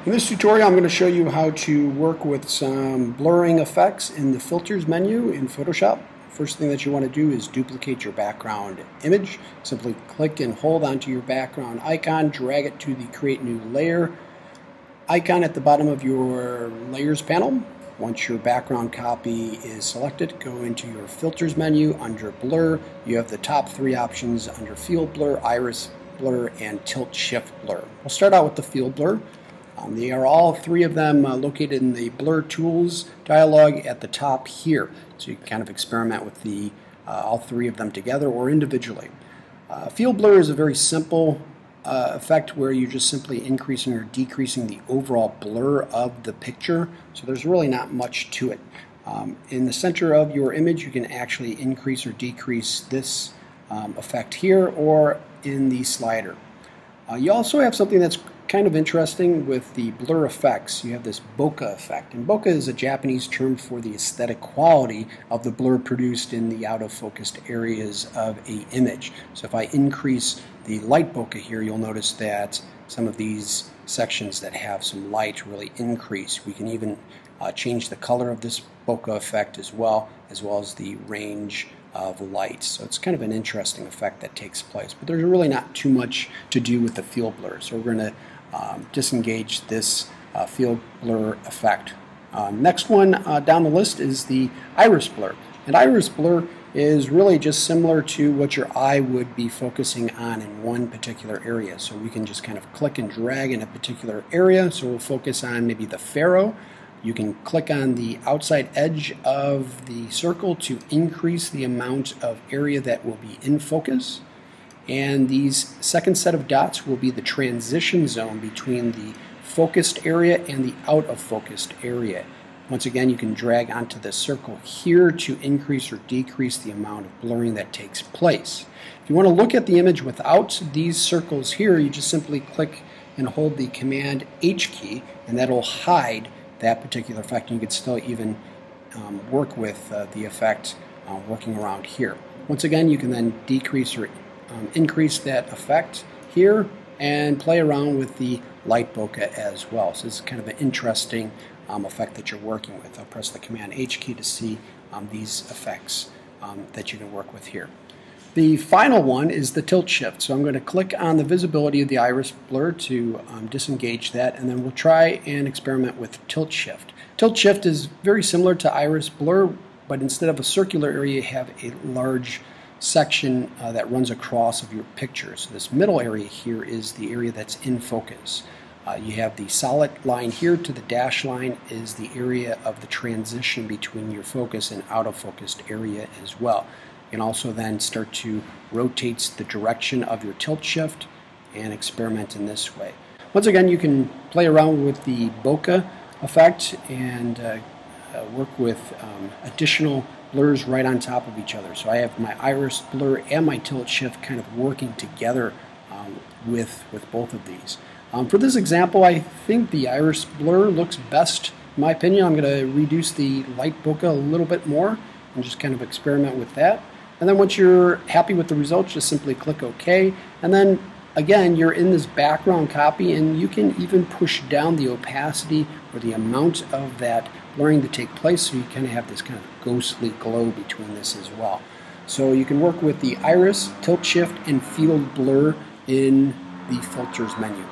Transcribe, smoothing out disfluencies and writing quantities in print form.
In this tutorial, I'm going to show you how to work with some blurring effects in the filters menu in Photoshop. First thing that you want to do is duplicate your background image. Simply click and hold onto your background icon, drag it to the create new layer icon at the bottom of your layers panel. Once your background copy is selected, go into your filters menu. Under blur, you have the top three options under field blur, iris blur, and tilt shift blur. We'll start out with the field blur. They are all three of them located in the Blur Tools dialog at the top here. So you can kind of experiment with the all three of them together or individually. Field blur is a very simple effect where you're just simply increasing or decreasing the overall blur of the picture. So there's really not much to it. In the center of your image, you can actually increase or decrease this effect here or in the slider. You also have something that's kind of interesting with the blur effects. You have this bokeh effect, and bokeh is a Japanese term for the aesthetic quality of the blur produced in the out of focused areas of an image. So if I increase the light bokeh here, you'll notice that some of these sections that have some light really increase. We can even change the color of this bokeh effect as well as the range of light. So it's kind of an interesting effect that takes place, but there's really not too much to do with the field blur. So we're going to disengage this field blur effect. Next one down the list is the iris blur. And iris blur is really just similar to what your eye would be focusing on in one particular area. So we can just kind of click and drag in a particular area. So we'll focus on maybe the ferrule. You can click on the outside edge of the circle to increase the amount of area that will be in focus. And these second set of dots will be the transition zone between the focused area and the out of focused area. Once again, you can drag onto the circle here to increase or decrease the amount of blurring that takes place. If you want to look at the image without these circles here, you just simply click and hold the Command H key, and that'll hide that particular effect. And you could still even work with the effect working around here. Once again, you can then decrease or increase that effect here and play around with the light bokeh as well. So this is kind of an interesting effect that you're working with. I'll press the Command H key to see these effects that you can work with here. The final one is the tilt shift. So I'm going to click on the visibility of the iris blur to disengage that, and then we'll try and experiment with tilt shift. Tilt shift is very similar to iris blur, but instead of a circular area, you have a large section that runs across of your picture. So this middle area here is the area that's in focus. You have the solid line here to the dash line is the area of the transition between your focus and out of focused area as well. You can also then start to rotate the direction of your tilt shift and experiment in this way. Once again, you can play around with the bokeh effect and work with additional blurs right on top of each other. So I have my iris blur and my tilt shift kind of working together with both of these. For this example, I think the iris blur looks best. In my opinion, I'm going to reduce the light bokeh a little bit more and just kind of experiment with that. And then once you're happy with the results, just simply click OK. And then again, you're in this background copy, and you can even push down the opacity or the amount of that blurring to take place, so you kind of have this kind of ghostly glow between this as well. So you can work with the iris, tilt shift, and field blur in the filters menu.